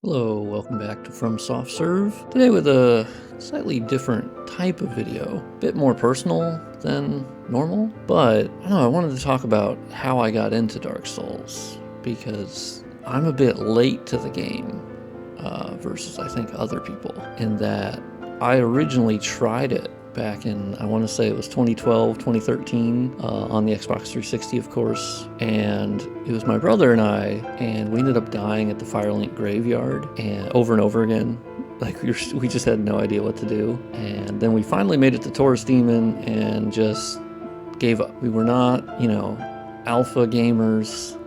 Hello, welcome back to FromSoftware. Today with a slightly different type of video, a bit more personal than normal, but I don't know, I wanted to talk about how I got into Dark Souls, because I'm a bit late to the game versus I think other people, in that I originally tried it back in, I want to say it was 2012, 2013, on the Xbox 360, of course, and it was my brother and I, and we ended up dying at the Firelink graveyard, and over again. Like, we just had no idea what to do, and then we finally made it to Taurus Demon and just gave up. We were not, alpha gamers,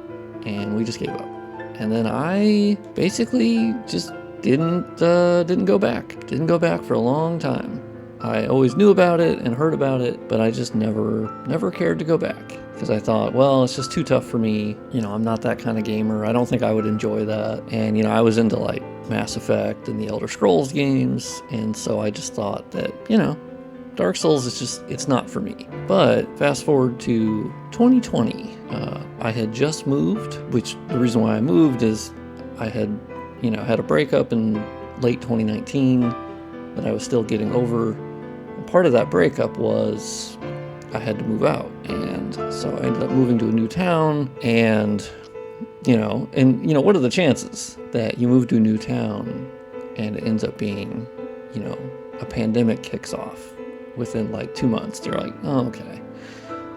and we just gave up. And then I basically just didn't go back. Didn't go back for a long time. I always knew about it and heard about it, but I just never cared to go back, because I thought, well, it's just too tough for me. I'm not that kind of gamer. I don't think I would enjoy that. And, I was into like Mass Effect and the Elder Scrolls games. And so I just thought that, Dark Souls is it's not for me. But fast forward to 2020, I had just moved, which the reason why I moved is I had, had a breakup in late 2019 that I was still getting over. Part of that breakup was I had to move out, and so I ended up moving to a new town, and what are the chances that you move to a new town and it ends up being, a pandemic kicks off within like 2 months. They're like, oh, okay,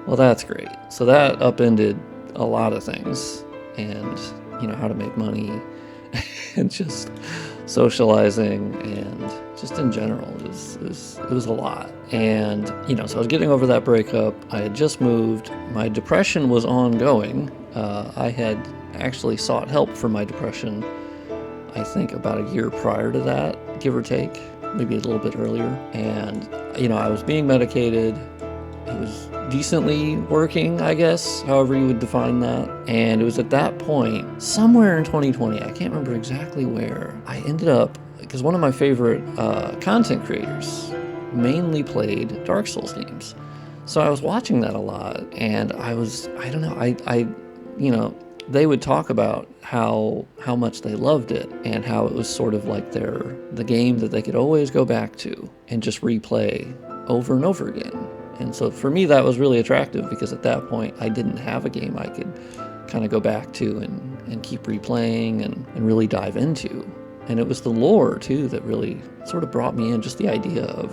well, that's great. So that upended a lot of things, and how to make money and just socializing, and just in general, it was a lot. And so I was getting over that breakup. I had just moved. My depression was ongoing. I had actually sought help for my depression, I think about a year prior to that, give or take, maybe a little bit earlier. And I was being medicated. It was decently working, I guess, however you would define that. And it was at that point, somewhere in 2020, I can't remember exactly where, I ended up, because one of my favorite content creators mainly played Dark Souls games. So I was watching that a lot, and they would talk about how much they loved it, and how it was sort of like the game that they could always go back to and just replay over and over again. And so for me, that was really attractive, because at that point, I didn't have a game I could kind of go back to and keep replaying and really dive into. And it was the lore, too, that really sort of brought me in, just the idea of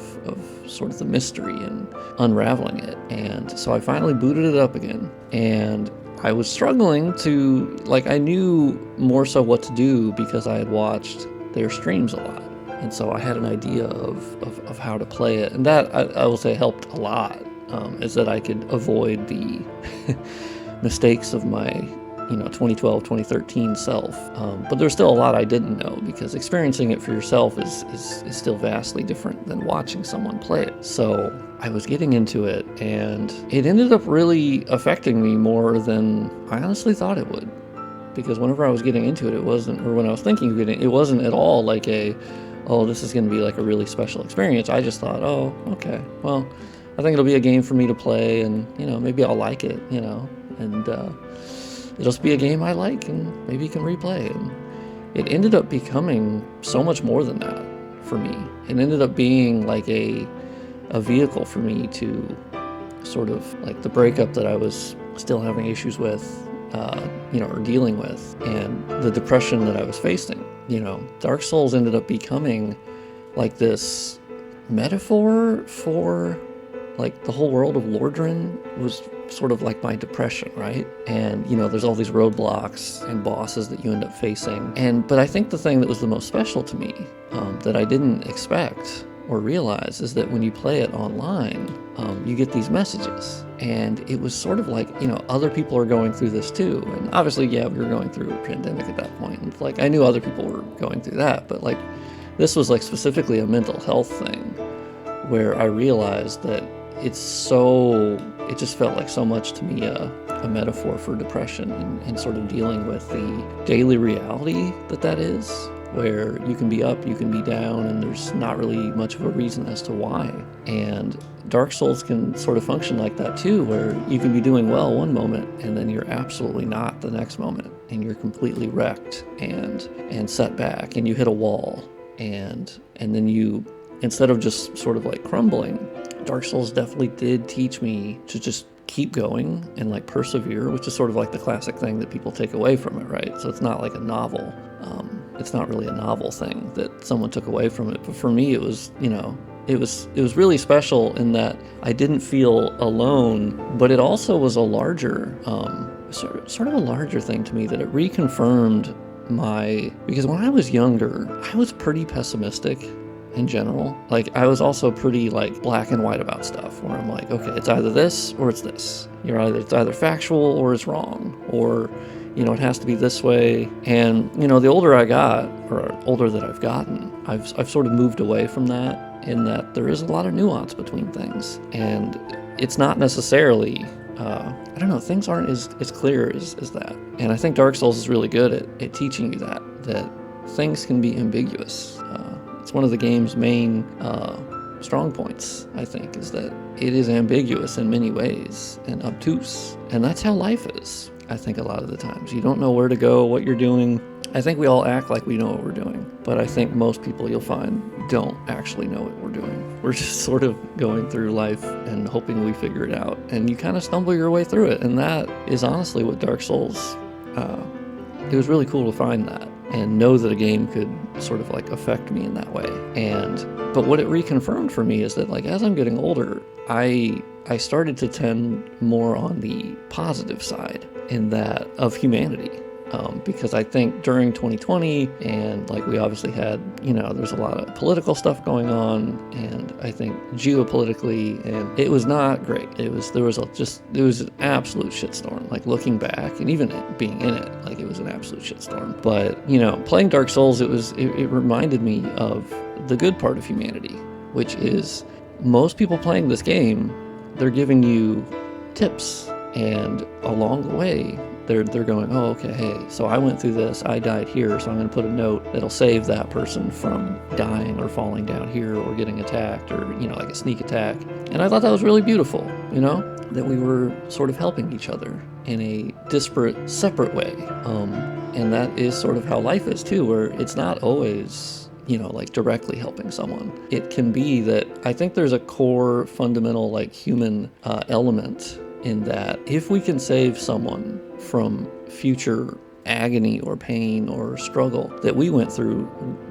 sort of the mystery and unraveling it. And so I finally booted it up again, and I was struggling to, I knew more so what to do because I had watched their streams a lot. And so I had an idea of how to play it. And that, I will say, helped a lot, is that I could avoid the mistakes of my 2012, 2013 self. But there's still a lot I didn't know, because experiencing it for yourself is still vastly different than watching someone play it. So I was getting into it, and it ended up really affecting me more than I honestly thought it would. Because whenever I was getting into it, when I was thinking of it wasn't at all like this is going to be like a really special experience. I just thought, oh, okay, well, I think it'll be a game for me to play, and, maybe I'll like it, and it'll just be a game I like and maybe can replay. And it ended up becoming so much more than that for me. It ended up being like a vehicle for me to sort of, like, the breakup that I was still having issues with, or dealing with, and the depression that I was facing. Dark Souls ended up becoming like this metaphor for, like, the whole world of Lordran was sort of like my depression, right? And, there's all these roadblocks and bosses that you end up facing. But I think the thing that was the most special to me, that I didn't expect or realize, is that when you play it online, you get these messages. And it was sort of like, other people are going through this too. And obviously, yeah, we were going through a pandemic at that point. And, like, I knew other people were going through that, but, like, this was, like, specifically a mental health thing, where I realized that it just felt like so much to me a metaphor for depression, and sort of dealing with the daily reality that is. where you can be up, you can be down, and there's not really much of a reason as to why. And Dark Souls can sort of function like that too, where you can be doing well one moment and then you're absolutely not the next moment, and you're completely wrecked and set back, and you hit a wall, and then you, instead of just sort of like crumbling, Dark Souls definitely did teach me to just keep going and like persevere, which is sort of like the classic thing that people take away from it, right? So it's not like a novel. It's not really a novel thing that someone took away from it. But for me, it was, it was really special in that I didn't feel alone, but it also was a larger, sort of a larger thing to me, that it reconfirmed because when I was younger, I was pretty pessimistic in general. Like, I was also pretty like black and white about stuff, where I'm like, okay, it's either this or it's this. It's either factual or it's wrong, or it has to be this way. And the older I got, or older that I've gotten, I've sort of moved away from that, in that there is a lot of nuance between things, and it's not necessarily I don't know, things aren't as clear as that. And I think Dark Souls is really good at teaching you that things can be ambiguous. It's one of the game's main strong points, I think, is that it is ambiguous in many ways and obtuse. And that's how life is, I think, a lot of the times. You don't know where to go, what you're doing. I think we all act like we know what we're doing, but I think most people, you'll find, don't actually know what we're doing. We're just sort of going through life and hoping we figure it out, and you kind of stumble your way through it. And that is honestly what Dark Souls, it was really cool to find that and know that a game could sort of like affect me in that way. But what it reconfirmed for me is that, like, as I'm getting older, I started to tend more on the positive side in that of humanity. Because I think during 2020, and like we obviously had, there's a lot of political stuff going on, and I think geopolitically, and it was not great. There was an absolute shitstorm. Like, looking back, and even being in it, like, it was an absolute shitstorm. But playing Dark Souls, it reminded me of the good part of humanity, which is most people playing this game, they're giving you tips, and along the way, they're going, oh, okay, hey, so I went through this, I died here, so I'm going to put a note that'll save that person from dying or falling down here or getting attacked, or, like a sneak attack. And I thought that was really beautiful, that we were sort of helping each other in a disparate, separate way. And that is sort of how life is too, where it's not always, like directly helping someone. It can be that I think there's a core fundamental like human element in that if we can save someone from future agony or pain or struggle that we went through,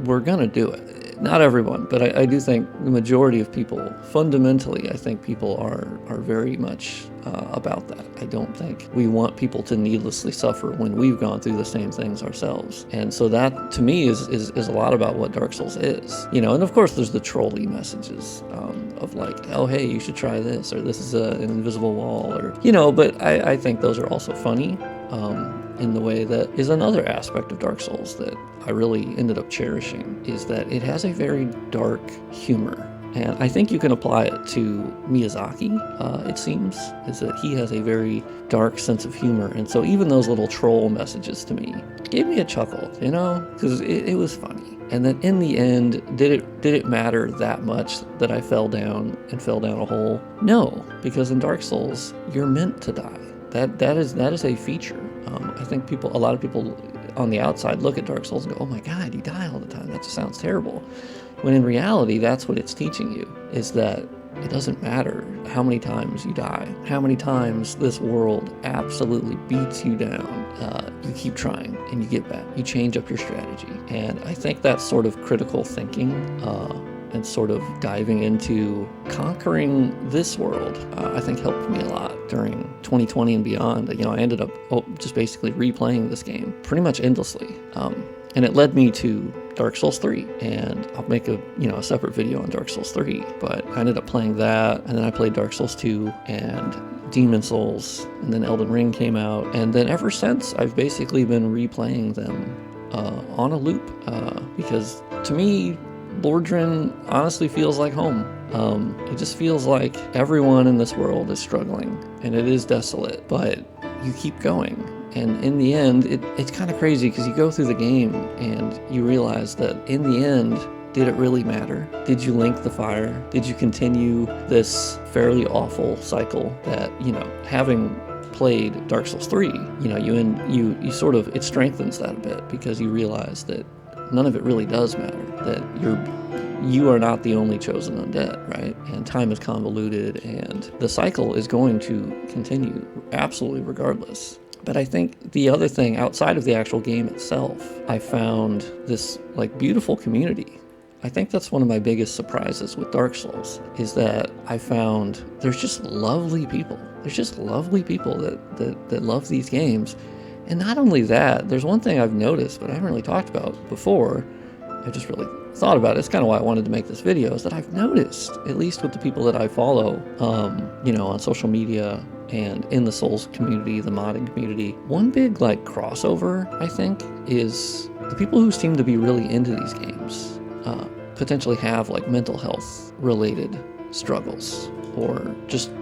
we're gonna do it. Not everyone, but I do think the majority of people, fundamentally, I think people are very much about that. I don't think we want people to needlessly suffer when we've gone through the same things ourselves. And so that, to me, is a lot about what Dark Souls is. And of course there's the trolly messages of like, oh, hey, you should try this, or this is an invisible wall, or, but I think those are also funny. In the way that is another aspect of Dark Souls that I really ended up cherishing, is that it has a very dark humor. And I think you can apply it to Miyazaki, it seems, is that he has a very dark sense of humor. And so even those little troll messages to me gave me a chuckle, because it was funny. And then in the end, did it matter that much that I fell down a hole? No, because in Dark Souls, you're meant to die. That is a feature. I think a lot of people on the outside look at Dark Souls and go, oh my God, you die all the time. That just sounds terrible. When in reality, that's what it's teaching you, is that it doesn't matter how many times you die, how many times this world absolutely beats you down. You keep trying and you get back. You change up your strategy. And I think that sort of critical thinking and sort of diving into conquering this world, I think helped me a lot during 2020 and beyond. I ended up just basically replaying this game pretty much endlessly. And it led me to Dark Souls 3, and I'll make a separate video on Dark Souls 3, but I ended up playing that, and then I played Dark Souls 2 and Demon Souls, and then Elden Ring came out, and then ever since I've basically been replaying them on a loop, because to me, Lordran honestly feels like home. It just feels like everyone in this world is struggling, and it is desolate, but you keep going, And in the end, it's kind of crazy because you go through the game and you realize that in the end, did it really matter? Did you link the fire? Did you continue this fairly awful cycle that, having played Dark Souls 3, you sort of, it strengthens that a bit because you realize that none of it really does matter, that you are not the only chosen undead, right? And time is convoluted and the cycle is going to continue absolutely regardless. But I think the other thing outside of the actual game itself, I found this beautiful community. I think that's one of my biggest surprises with Dark Souls, is that I found there's just lovely people. There's just lovely people that love these games. And not only that, there's one thing I've noticed, but I haven't really talked about before. I just really thought about it. It's kind of why I wanted to make this video, is that I've noticed, at least with the people that I follow, on social media and in the Souls community, the modding community, one big crossover, I think, is the people who seem to be really into these games potentially have mental health related struggles, or just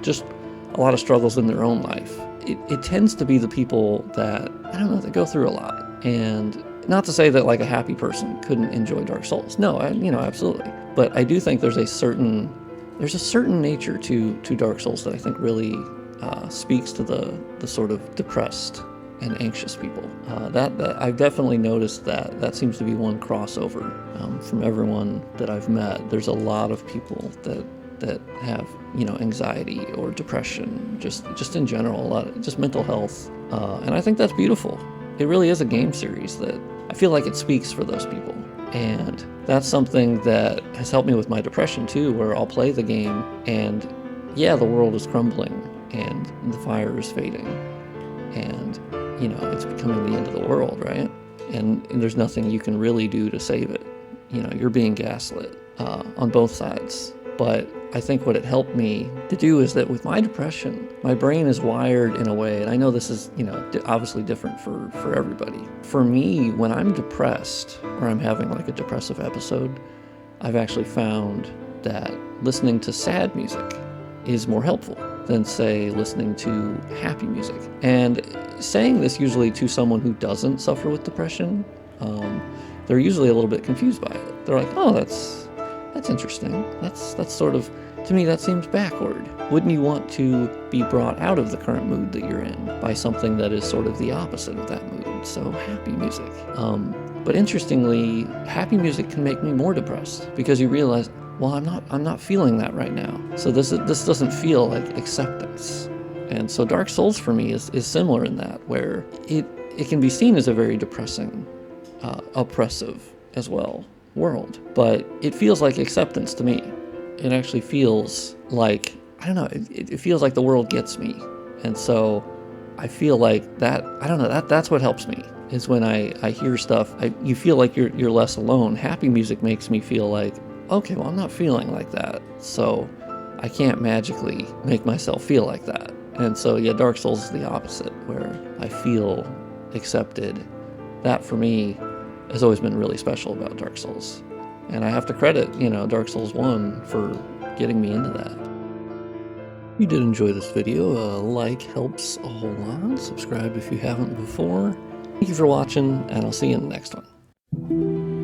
a lot of struggles in their own life. It tends to be the people that, I don't know, that go through a lot. And not to say that a happy person couldn't enjoy Dark Souls. No, absolutely. But I do think there's a certain nature to Dark Souls that I think really speaks to the sort of depressed and anxious people. That I've definitely noticed that seems to be one crossover from everyone that I've met. There's a lot of people that have anxiety or depression, just in general, a lot of just mental health, and I think that's beautiful. It really is a game series that I feel like it speaks for those people, and that's something that has helped me with my depression too, where I'll play the game and the world is crumbling and the fire is fading and it's becoming the end of the world, right? And there's nothing you can really do to save it. You're being gaslit on both sides. But I think what it helped me to do is that with my depression, my brain is wired in a way, and I know this is, obviously different for everybody. For me, when I'm depressed or I'm having a depressive episode, I've actually found that listening to sad music is more helpful than, say, listening to happy music. And saying this usually to someone who doesn't suffer with depression, they're usually a little bit confused by it. They're like, oh, that's interesting. That's sort of, to me, that seems backward. Wouldn't you want to be brought out of the current mood that you're in by something that is sort of the opposite of that mood? So happy music. But interestingly, happy music can make me more depressed because you realize, well, I'm not feeling that right now. So this doesn't feel like acceptance. And so Dark Souls for me is similar in that, where it can be seen as a very depressing, oppressive as well world, but it feels like acceptance to me. It actually feels like, I don't know, it feels like the world gets me. And so I feel like that, I don't know, that's what helps me, is when I hear stuff, you feel like you're less alone. Happy music makes me feel like, okay, well, I'm not feeling like that, so I can't magically make myself feel like that. And so Dark Souls is the opposite, where I feel accepted. That for me has always been really special about Dark Souls. And I have to credit, Dark Souls 1 for getting me into that. If you did enjoy this video, a like helps a whole lot. Subscribe if you haven't before. Thank you for watching, and I'll see you in the next one.